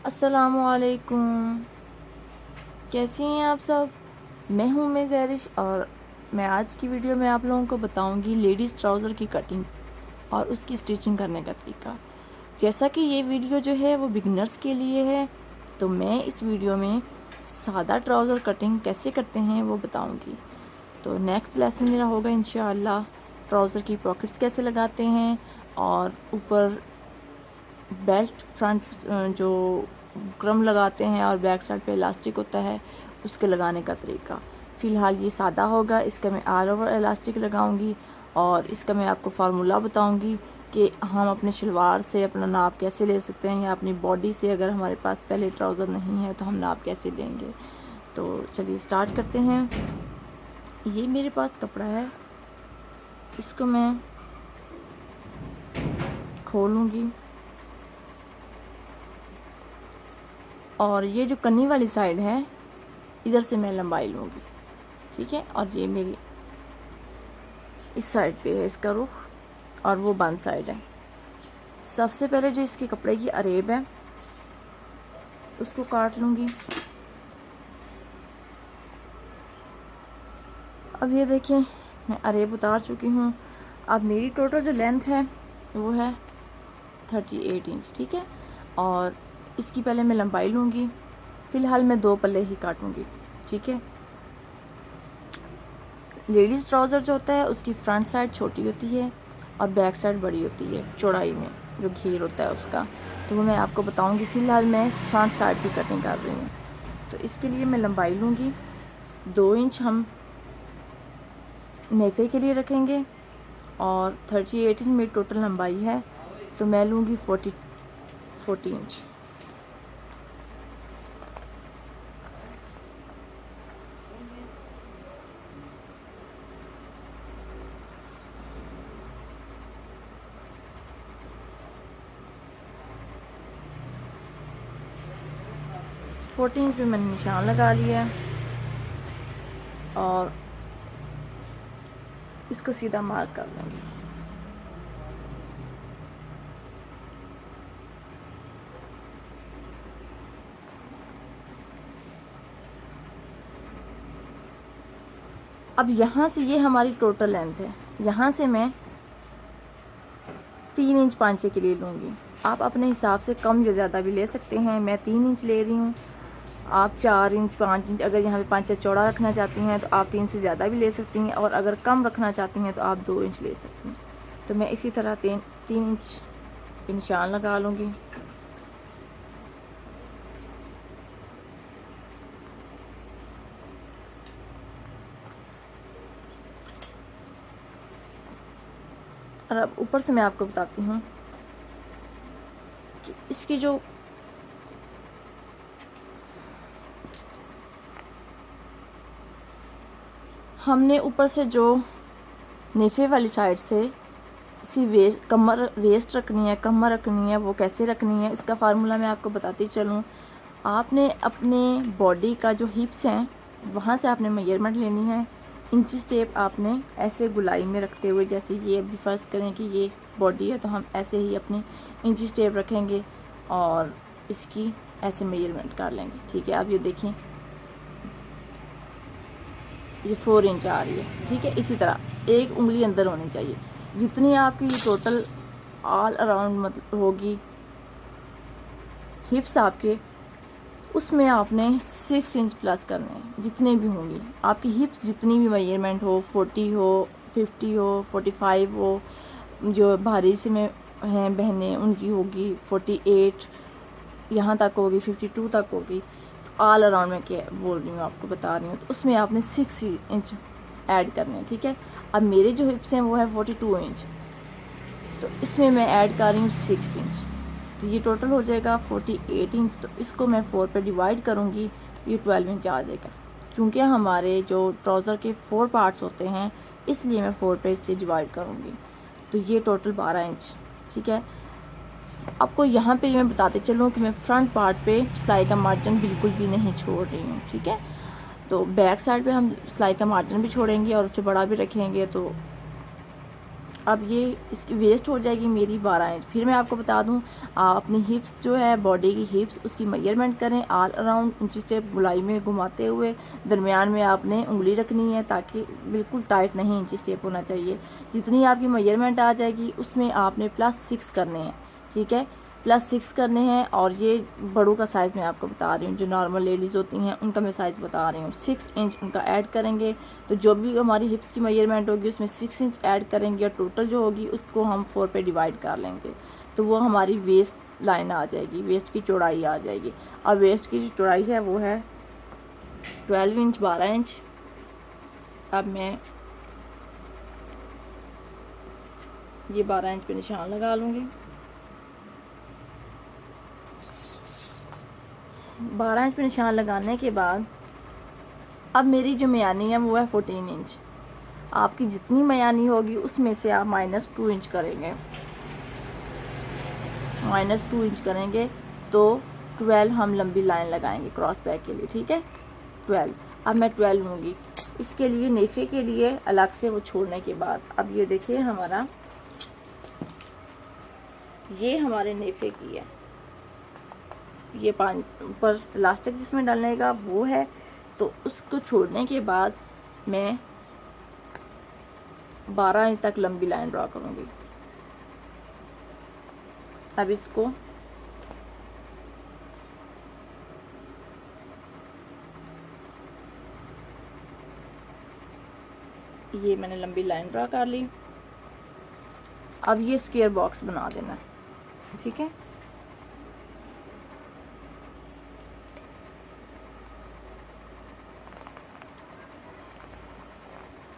अस्सलामुअलैकुम। कैसी हैं आप सब? मैं हूँ मैं ज़ैरिश और मैं आज की वीडियो में आप लोगों को बताऊंगी लेडीज़ ट्राउज़र की कटिंग और उसकी स्टिचिंग करने का तरीका। जैसा कि ये वीडियो जो है वो बिगिनर्स के लिए है, तो मैं इस वीडियो में सादा ट्राउज़र कटिंग कैसे करते हैं वो बताऊंगी। तो नेक्स्ट लेसन मेरा होगा इंशाअल्लाह ट्राउज़र की पॉकेट्स कैसे लगाते हैं और ऊपर बेल्ट फ्रंट जो क्रम लगाते हैं और बैक साइड पे इलास्टिक होता है उसके लगाने का तरीका। फ़िलहाल ये सादा होगा, इसका मैं ऑल ओवर इलास्टिक लगाऊंगी और इसका मैं आपको फार्मूला बताऊंगी कि हम अपने शलवार से अपना नाप कैसे ले सकते हैं या अपनी बॉडी से अगर हमारे पास पहले ट्राउज़र नहीं है तो हम नाप कैसे लेंगे। तो चलिए स्टार्ट करते हैं। ये मेरे पास कपड़ा है, इसको मैं खोलूँगी और ये जो कन्नी वाली साइड है इधर से मैं लंबाई लूँगी, ठीक है। और ये मेरी इस साइड पे है इसका रुख और वो बंद साइड है। सबसे पहले जो इसके कपड़े की अरेब है उसको काट लूँगी। अब ये देखिए मैं अरेब उतार चुकी हूँ। अब मेरी टोटल जो लेंथ है वो है 38 इंच, ठीक है। और इसकी पहले मैं लंबाई लूँगी। फ़िलहाल मैं 2 पल्ले ही काटूँगी, ठीक है। लेडीज़ ट्राउज़र जो होता है उसकी फ्रंट साइड छोटी होती है और बैक साइड बड़ी होती है चौड़ाई में, जो घेर होता है उसका। तो वो मैं आपको बताऊँगी। फ़िलहाल मैं फ्रंट साइड की कटिंग कर रही हूँ। तो इसके लिए मैं लंबाई लूँगी 2 इंच हम नेफे के लिए रखेंगे और 38 इंच मेरी टोटल लंबाई है, तो मैं लूँगी 40 इंच। फोर्टी इंच पे मैंने निशान लगा लिया और इसको सीधा मार्क कर लेंगे। अब यहाँ से ये हमारी टोटल लेंथ है, यहाँ से मैं 3 इंच पांचे के लिए लूँगी। आप अपने हिसाब से कम या ज़्यादा भी ले सकते हैं। मैं 3 इंच ले रही हूँ। आप 4 इंच 5 इंच अगर यहाँ पे पांचा चौड़ा रखना चाहती हैं तो आप 3 से ज़्यादा भी ले सकती हैं और अगर कम रखना चाहती हैं तो आप 2 इंच ले सकती हैं। तो मैं इसी तरह 3 इंच पे निशान लगा लूँगी। और अब ऊपर से मैं आपको बताती हूँ कि इसकी जो हमने ऊपर से जो नेफे वाली साइड से सी वेस्ट रखनी है, कमर रखनी है, वो कैसे रखनी है इसका फार्मूला मैं आपको बताती चलूँ। आपने अपने बॉडी का जो हिप्स हैं वहाँ से आपने मेजरमेंट लेनी है। इंची टेप आपने ऐसे गुलाई में रखते हुए, जैसे ये अभी फ़र्ज़ करें कि ये बॉडी है तो हम ऐसे ही अपनी इंची टेप रखेंगे और इसकी ऐसे मेजरमेंट कर लेंगे, ठीक है। अब ये देखें ये 4 इंच आ रही है, ठीक है। इसी तरह एक उंगली अंदर होनी चाहिए। जितनी आपकी टोटल ऑल अराउंड मतलब होगी हिप्स आपके, उसमें आपने 6 इंच प्लस करने हैं। जितने भी होंगी आपकी हिप्स, जितनी भी मेजरमेंट हो, 40 हो, 50 हो, 45 हो, जो भारी से में हैं बहनें उनकी होगी 48 यहाँ तक होगी, 52 तक होगी। तो ऑल अराउंड में क्या बोल रही हूँ आपको बता रही हूँ, तो उसमें आपने 6 इंच ऐड करने हैं, ठीक है। अब मेरे जो हिप्स हैं वो है 42 इंच, तो इसमें मैं ऐड कर रही हूँ 6 इंच, तो ये टोटल हो जाएगा 48 इंच। तो इसको मैं 4 पे डिवाइड करूँगी, ये 12 इंच आ जाएगा। चूँकि हमारे जो ट्राउज़र के 4 पार्ट्स होते हैं इसलिए मैं 4 पे से डिवाइड करूँगी, तो ये टोटल 12 इंच, ठीक है। आपको यहाँ पे मैं बताते चलूँ कि मैं फ्रंट पार्ट पे सिलाई का मार्जिन बिल्कुल भी नहीं छोड़ रही हूँ, ठीक है। तो बैक साइड पे हम सिलाई का मार्जिन भी छोड़ेंगे और उससे बड़ा भी रखेंगे, तो अब ये इसकी वेस्ट हो जाएगी मेरी 12 इंच। फिर मैं आपको बता दूं, आप अपनी हिप्स जो है, बॉडी की हिप्स, उसकी मेजरमेंट करें ऑल अराउंड इंची टेप गुलाई में घुमाते हुए। दरमियान में आपने उंगली रखनी है ताकि बिल्कुल टाइट नहीं इंची टेप होना चाहिए। जितनी आपकी मेजरमेंट आ जाएगी उसमें आपने +6 करने हैं, ठीक है, +6 करने हैं। और ये बड़ों का साइज़ मैं आपको बता रही हूँ, जो नॉर्मल लेडीज़ होती हैं उनका मैं साइज़ बता रही हूँ। 6 इंच उनका ऐड करेंगे, तो जो भी हमारी हिप्स की मेजरमेंट होगी उसमें 6 इंच ऐड करेंगे और टोटल जो होगी उसको हम 4 पे डिवाइड कर लेंगे, तो वो हमारी वेस्ट लाइन आ जाएगी, वेस्ट की चौड़ाई आ जाएगी। और वेस्ट की जो चौड़ाई है वो है 12 इंच, 12 इंच। अब मैं ये 12 इंच पे निशान लगा लूँगी। 12 इंच पे निशान लगाने के बाद अब मेरी जो मयानी है वो है 14 इंच। आपकी जितनी मयानी होगी उसमें से आप -2 इंच करेंगे, -2 इंच करेंगे तो 12 हम लंबी लाइन लगाएंगे क्रॉस बैक के लिए, ठीक है, 12। अब मैं 12 लूँगी इसके लिए, नेफे के लिए अलग से वो छोड़ने के बाद। अब ये देखिए हमारा, ये हमारे नेफे की है, ये ऊपर इलास्टिक जिसमें डालने का वो है, तो उसको छोड़ने के बाद मैं 12 इंच तक लंबी लाइन ड्रा करूँगी। अब इसको ये मैंने लंबी लाइन ड्रा कर ली। अब ये स्क्वायर बॉक्स बना देना है, ठीक है।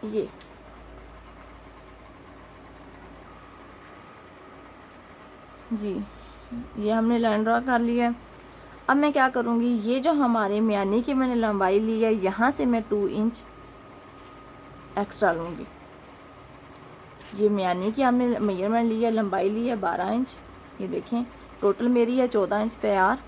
ये जी, ये हमने लाइन ड्रा कर लिया है। अब मैं क्या करूँगी, ये जो हमारे म्यानी की मैंने लंबाई ली है, यहाँ से मैं 2 इंच एक्स्ट्रा लूँगी। ये म्यानी की हमने मेजरमेंट ली है, लंबाई ली है 12 इंच। ये देखें टोटल मेरी है 14 इंच तैयार।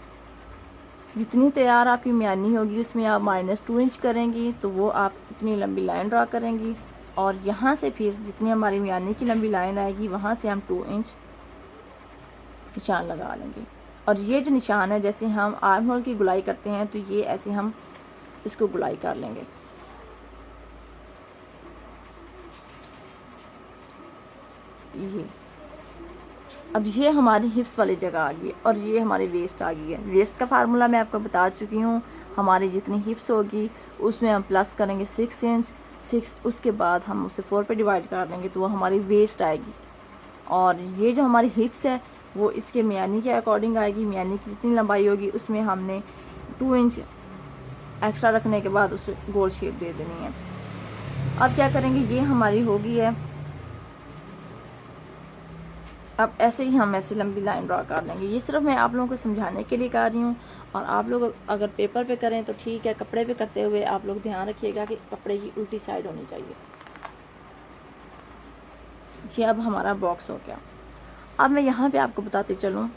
जितनी तैयार आपकी म्यानी होगी उसमें आप -2 इंच करेंगी, तो वो आप इतनी लंबी लाइन ड्रा करेंगी। और यहाँ से फिर जितनी हमारी म्यानी की लंबी लाइन आएगी वहाँ से हम 2 इंच निशान लगा लेंगे। और ये जो निशान है, जैसे हम आर्म होल की गुलाई करते हैं, तो ये ऐसे हम इसको गुलाई कर लेंगे। ये अब ये हमारी हिप्स वाली जगह आ गई और ये हमारी वेस्ट आ गई है। वेस्ट का फार्मूला मैं आपको बता चुकी हूँ। हमारी जितनी हिप्स होगी उसमें हम प्लस करेंगे 6 इंच, 6, उसके बाद हम उसे 4 पे डिवाइड कर देंगे, तो वो हमारी वेस्ट आएगी। और ये जो हमारी हिप्स है वो इसके म्यानी के अकॉर्डिंग आएगी। म्यानी की जितनी लंबाई होगी उसमें हमने 2 इंच एक्स्ट्रा रखने के बाद उसे गोल शेप दे देनी है। अब क्या करेंगे, ये हमारी होगी है। अब ऐसे ही हम ऐसे लंबी लाइन ड्रा कर लेंगे। ये सिर्फ मैं आप लोगों को समझाने के लिए कर रही हूँ, और आप लोग अगर पेपर पे करें तो ठीक है, कपड़े पे करते हुए आप लोग ध्यान रखिएगा कि कपड़े की उल्टी साइड होनी चाहिए। ये अब हमारा बॉक्स हो गया। अब मैं यहाँ पे आपको बताते चलूँ,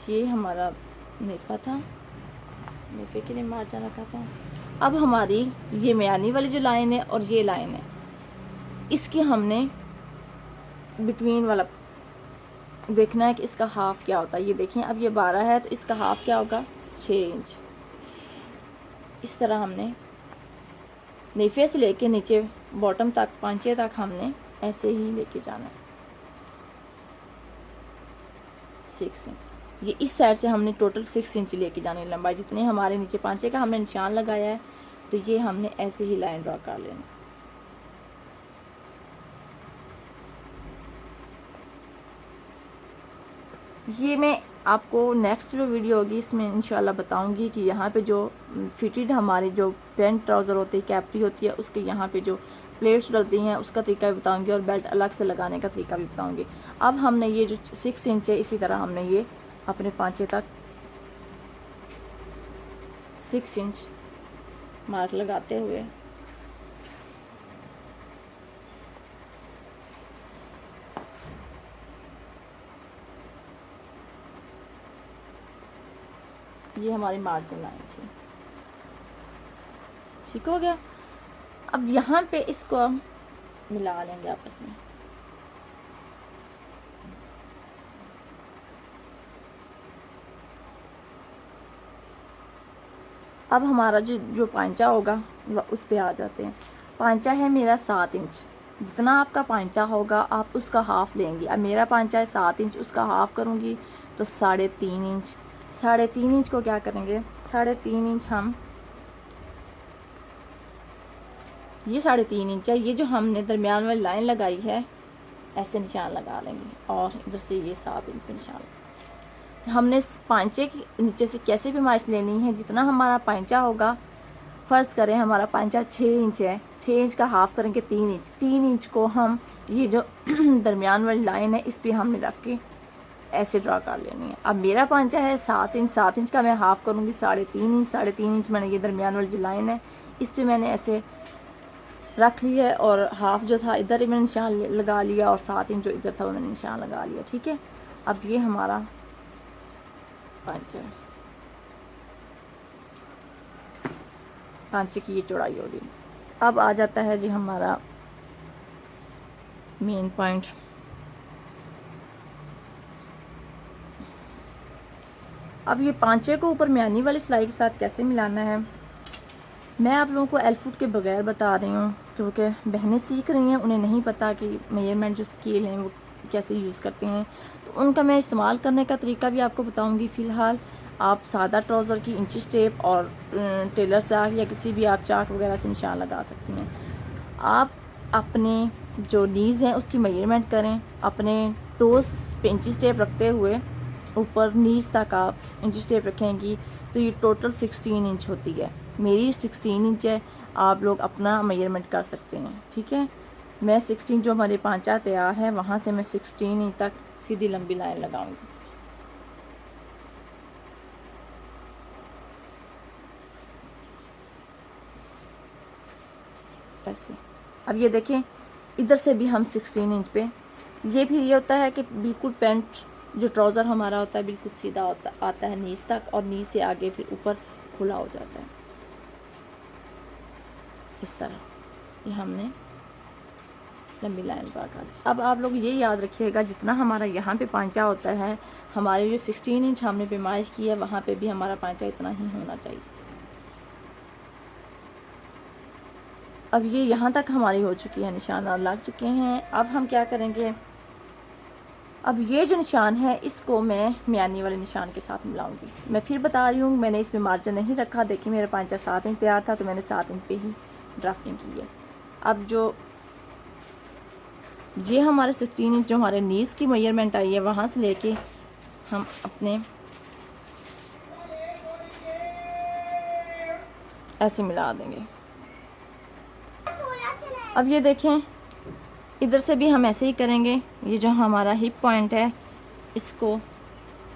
ये हमारा नेफा था, नेफे के लिए मार्जिन रखा था। अब हमारी ये म्यानी वाली जो लाइन है और ये लाइन है, इसकी हमने बिटवीन वाला देखना है कि इसका हाफ क्या होता है। ये देखें, अब ये 12 है तो इसका हाफ क्या होगा, 6 इंच। इस तरह हमने नेफे से लेके नीचे बॉटम तक, पांचे तक हमने ऐसे ही लेके जाना है, 6 इंच। ये इस साइड से हमने टोटल 6 इंच लेके जाने लंबाई, जितने हमारे नीचे पांचे का हमने निशान लगाया है, तो ये हमने ऐसे ही लाइन ड्रा कर लेना। ये मैं आपको नेक्स्ट जो वीडियो होगी इसमें इंशाल्लाह बताऊंगी कि यहाँ पे जो फिटेड हमारी जो पैंट ट्राउज़र होती है, कैप्री होती है, उसके यहाँ पे जो प्लेट्स डलती हैं उसका तरीका भी बताऊंगी, और बेल्ट अलग से लगाने का तरीका भी बताऊंगी। अब हमने ये जो 6 इंच है, इसी तरह हमने ये अपने पांचे तक 6 इंच मार्क लगाते हुए ये हमारी मार्जिन लाइन थी, ठीक हो गया। अब यहाँ पे इसको मिला लेंगे आपस में। अब हमारा जो पांचा होगा उस पे आ जाते हैं। पांचा है मेरा 7 इंच, जितना आपका पांचा होगा आप उसका हाफ लेंगे। अब मेरा पांचा है 7 इंच, उसका हाफ करूँगी तो 3.5 इंच। 3.5 इंच को क्या करेंगे, 3.5 इंच हम, ये 3.5 इंच है, ये जो हमने दरमियान वाली लाइन लगाई है ऐसे निशान लगा लेंगे और इधर से ये 7 इंच पे निशान। हमने पांचे के नीचे से कैसे भी मार्च लेनी है, जितना हमारा पांचा होगा, फ़र्ज़ करें हमारा पांचा 6 इंच है, 6 इंच का हाफ करेंगे 3 इंच। 3 इंच को हम ये जो दरमियान वाली लाइन है इस पर हमने रख के ऐसे ड्रा कर लेनी है। अब मेरा पांचा है 7 इंच, 7 इंच का मैं हाफ करूँगी 3.5 इंच। 3.5 इंच मैंने ये दरमियान वाली जो लाइन है इस पर मैंने ऐसे रख लिया है और हाफ जो था इधर ही मैंने निशान लगा लिया और 7 इंच जो इधर था वो मैंने निशान लगा लिया। ठीक है, अब ये हमारा पांचा है, पांचे की ये चौड़ाई होगी। अब आ जाता है जी हमारा मेन पॉइंट। अब ये पांचे को ऊपर म्यानी वाली सिलाई के साथ कैसे मिलाना है मैं आप लोगों को एलफुट के बगैर बता रही हूँ, क्योंकि बहनें सीख रही हैं, उन्हें नहीं पता कि मेजरमेंट जो स्केल हैं वो कैसे यूज़ करते हैं, तो उनका मैं इस्तेमाल करने का तरीका भी आपको बताऊंगी। फ़िलहाल आप सादा ट्राउज़र की इंची टेप और टेलर चाक या किसी भी आप चाक वगैरह से निशान लगा सकती हैं। आप अपने जो नीज़ हैं उसकी मेजरमेंट करें, अपने टोस पे इंची टेप रखते हुए ऊपर नीज़ तक आप इंची टेप रखेंगी तो ये टोटल 16 इंच होती है। मेरी 16 इंच है, आप लोग अपना मेजरमेंट कर सकते हैं। ठीक है, मैं 16 जो हमारे पांचा तैयार है वहाँ से मैं 16 इंच तक सीधी लंबी लाइन लगाऊंगी। ऐसे अब ये देखें, इधर से भी हम 16 इंच पे, ये फिर ये होता है कि बिल्कुल पैंट जो ट्राउज़र हमारा होता है बिल्कुल सीधा आता है नीज तक और नीज से आगे फिर ऊपर खुला हो जाता है इस तरह। ये हमने लंबी लाइन काटा। अब आप लोग ये याद रखिएगा, जितना हमारा यहाँ पे पांचा होता है, हमारे जो 16 इंच हमने पैमाइश की है वहाँ पे भी हमारा पांचा इतना ही होना चाहिए। अब ये यहाँ तक हमारी हो चुकी है, निशान लग चुके हैं। अब हम क्या करेंगे, अब ये जो निशान है इसको मैं म्यानी वाले निशान के साथ मिलाऊंगी। मैं फिर बता रही हूँ, मैंने इसमें मार्जिन नहीं रखा। देखिए मेरा पांचा 7 इंच तैयार था तो मैंने 7 इंच पे ही ड्राफ्टिंग की है। अब जो ये हमारे 16 इंच जो हमारे नीज की मेजरमेंट आई है वहाँ से लेके हम अपने ऐसे मिला देंगे। अब ये देखें, इधर से भी हम ऐसे ही करेंगे। ये जो हमारा हिप पॉइंट है इसको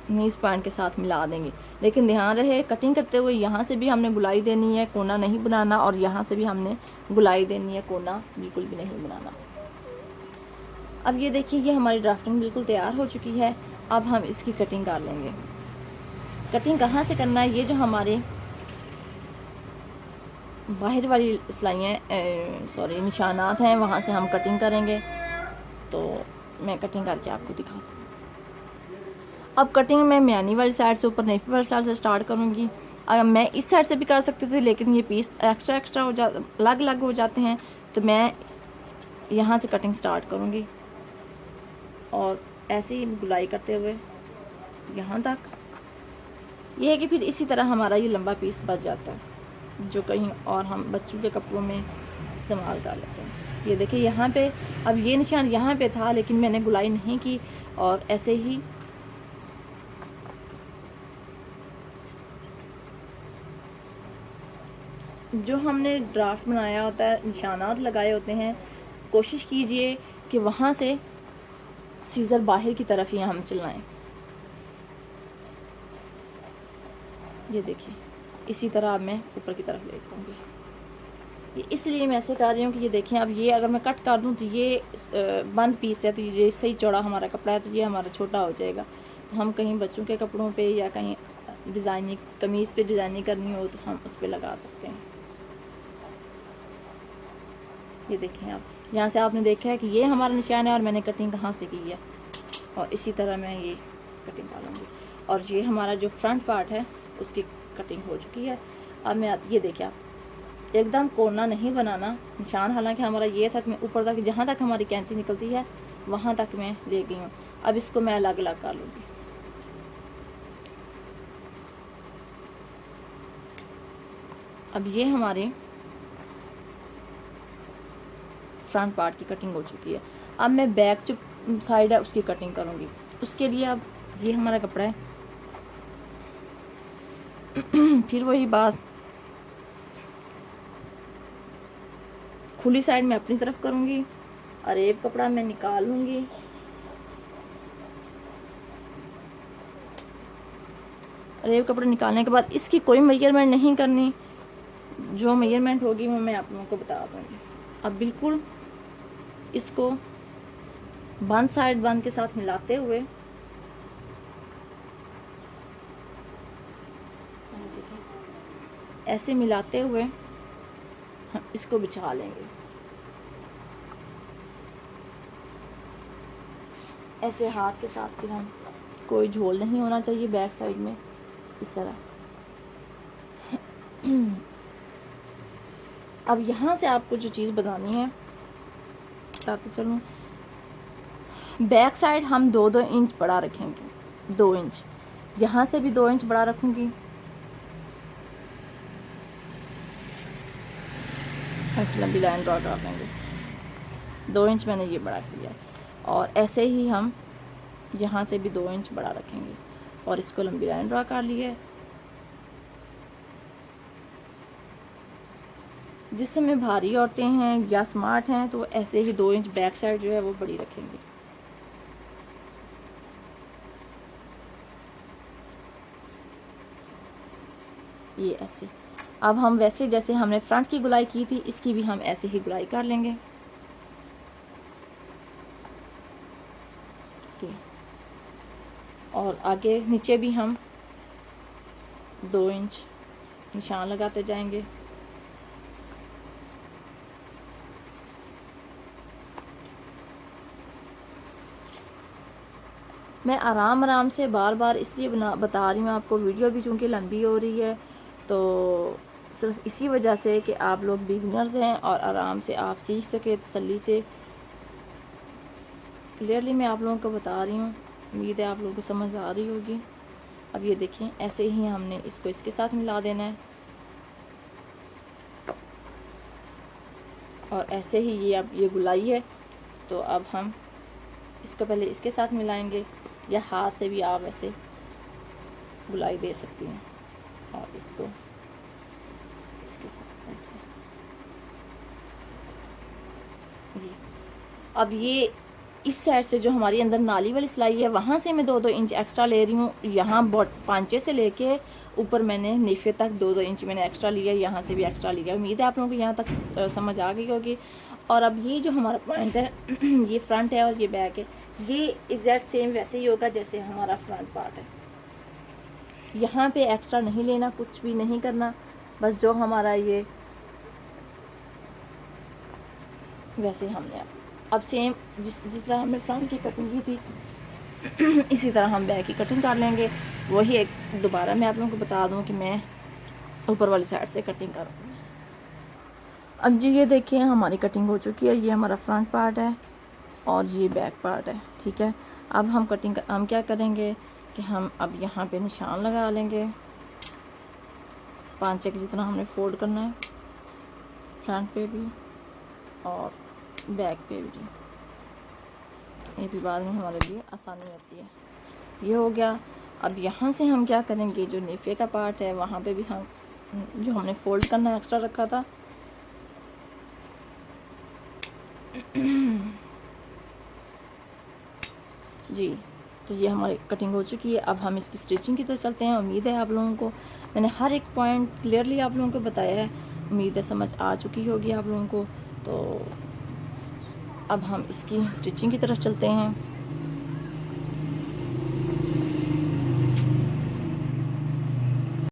नीज पॉइंट के साथ मिला देंगे, लेकिन ध्यान रहे कटिंग करते हुए यहाँ से भी हमने गुलाई देनी है, कोना नहीं बनाना, और यहाँ से भी हमने गुलाई देनी है, कोना बिल्कुल भी नहीं बनाना। अब ये देखिए, ये हमारी ड्राफ्टिंग बिल्कुल तैयार हो चुकी है। अब हम इसकी कटिंग कर लेंगे। कटिंग कहाँ से करना है, ये जो हमारे बाहर वाली सिलाइयाँ सॉरी निशानात हैं वहाँ से हम कटिंग करेंगे। तो मैं कटिंग करके आपको दिखाती हूँ। अब कटिंग मैं म्यानी वाली साइड से ऊपर नेफी वाली साइड से स्टार्ट करूँगी। अगर मैं इस साइड से भी कर सकती थी, लेकिन ये पीस एक्स्ट्रा हो जा अलग हो जाते हैं, तो मैं यहाँ से कटिंग स्टार्ट करूँगी और ऐसे ही गुलाई करते हुए यहाँ तक। ये है कि फिर इसी तरह हमारा ये लंबा पीस बच जाता है जो कहीं और हम बच्चों के कपड़ों में इस्तेमाल कर लेते हैं। ये देखिए यहाँ पे, अब ये निशान यहाँ पे था लेकिन मैंने गुलाई नहीं की और ऐसे ही जो हमने ड्राफ्ट बनाया होता है, निशानात लगाए होते हैं, कोशिश कीजिए कि वहाँ से सीज़र बाहर की तरफ ही हम चलाएं। ये देखिए इसी तरह अब मैं ऊपर की तरफ ले जाऊँगी। ये इसलिए मैं ऐसे कर रही हूँ कि ये देखें, अब ये अगर मैं कट कर दूँ तो ये बंद पीस है, तो ये सही चौड़ा हमारा कपड़ा है तो ये हमारा छोटा हो जाएगा। तो हम कहीं बच्चों के कपड़ों पे या कहीं डिज़ाइनिंग कमीज़ पे डिज़ाइनिंग करनी हो तो हम उस पर लगा सकते हैं। ये देखें आप। यहाँ से आपने देखा है कि ये हमारा निशान है और मैंने कटिंग कहाँ से की है, और इसी तरह मैं ये कटिंग डालूँगी। और ये हमारा जो फ्रंट पार्ट है उसकी कटिंग हो चुकी है। अब मैं ये देखिए, आप एकदम कोना नहीं बनाना निशान, हालांकि हमारा ये था कि मैं ऊपर तक जहाँ तक हमारी कैंची निकलती है वहाँ तक मैं ले गई हूँ। अब इसको मैं अलग अलग कर लूँगी। अब ये हमारे फ्रंट पार्ट की कटिंग हो चुकी है। अब मैं बैक जो साइड है उसकी कटिंग करूँगी। उसके लिए अब ये हमारा कपड़ा है, फिर वही बात, खुली साइड में अपनी तरफ करूँगी, अरेब कपड़ा मैं निकाल लूँगी। अरेब कपड़ा निकालने के बाद इसकी कोई मेजरमेंट नहीं करनी, जो मेजरमेंट होगी वो मैं आप लोगों को बता दूँगी। अब बिल्कुल इसको बंद साइड बंद के साथ मिलाते हुए ऐसे मिलाते हुए हम इसको बिछा लेंगे। ऐसे हाथ के साथ फिर हम, कोई झोल नहीं होना चाहिए बैक साइड में, इस तरह। अब यहाँ से आपको जो चीज़ बतानी है बताते चलूँ। बैक साइड हम 2-2 इंच बड़ा रखेंगे, 2 इंच। यहाँ से भी 2 इंच बड़ा रखूँगी, ऐसे लंबी लाइन ड्रॉ कर लेंगे। 2 इंच मैंने ये बड़ा किया है, और ऐसे ही हम यहाँ से भी 2 इंच बड़ा रखेंगे और इसको लंबी लाइन ड्रॉ कर ली है। जिस समय भारी औरतें हैं या स्मार्ट हैं तो ऐसे ही 2 इंच बैक साइड जो है वो बड़ी रखेंगे। ये ऐसे। अब हम वैसे जैसे हमने फ्रंट की गुलाई की थी, इसकी भी हम ऐसे ही गुलाई कर लेंगे। और आगे नीचे भी हम 2 इंच निशान लगाते जाएंगे। मैं आराम आराम से बार बार इसलिए बता रही हूँ आपको, वीडियो भी चूँकि लंबी हो रही है तो सिर्फ इसी वजह से कि आप लोग बिगिनर्स हैं और आराम से आप सीख सके तसल्ली से। क्लियरली मैं आप लोगों को बता रही हूँ, उम्मीद है आप लोगों को समझ आ रही होगी। अब ये देखिए, ऐसे ही हमने इसको इसके साथ मिला देना है, और ऐसे ही ये अब ये गुलाई है तो अब हम इसको पहले इसके साथ मिलाएंगे, या हाथ से भी आप ऐसे गुलाई दे सकती हैं, और इसको इसके साथ ऐसे। जी अब ये इस साइड से जो हमारी अंदर नाली वाली सिलाई है वहाँ से मैं 2-2 इंच एक्स्ट्रा ले रही हूँ। यहाँ पांचे से लेके ऊपर मैंने नीफे तक 2-2 इंच मैंने एक्स्ट्रा लिया, यहाँ से भी एक्स्ट्रा लिया। उम्मीद है आप लोगों को यहाँ तक समझ आ गई होगी। और अब ये जो हमारा पॉइंट है ये फ्रंट है और ये बैक है, ये एग्जैक्ट सेम वैसे ही होगा जैसे हमारा फ्रंट पार्ट है। यहाँ पे एक्स्ट्रा नहीं लेना, कुछ भी नहीं करना, बस जो हमारा ये वैसे हमने अब सेम जिस तरह हमने फ्रंट की कटिंग की थी इसी तरह हम बैक की कटिंग कर लेंगे। वही एक दोबारा मैं आप लोगों को बता दूं कि मैं ऊपर वाली साइड से कटिंग करूँगी। अब जी ये देखिए हमारी कटिंग हो चुकी है, ये हमारा फ्रंट पार्ट है और ये बैक पार्ट है, ठीक है। अब हम हम क्या करेंगे कि हम अब यहाँ पे निशान लगा लेंगे, पांचे की जितना हमने फोल्ड करना है, फ्रंट पे भी और बैक पे भी। ये भी बाद में हमारे लिए आसानी होती है। ये हो गया। अब यहाँ से हम क्या करेंगे, जो नेफे का पार्ट है वहाँ पे भी हम जो हमने फोल्ड करना एक्स्ट्रा रखा था जी, तो ये हमारी कटिंग हो चुकी है। अब हम इसकी स्टिचिंग की तरफ चलते हैं। उम्मीद है आप लोगों को मैंने हर एक पॉइंट क्लियरली आप लोगों को बताया है, उम्मीद है समझ आ चुकी होगी आप लोगों को। तो अब हम इसकी स्टिचिंग की तरफ चलते हैं।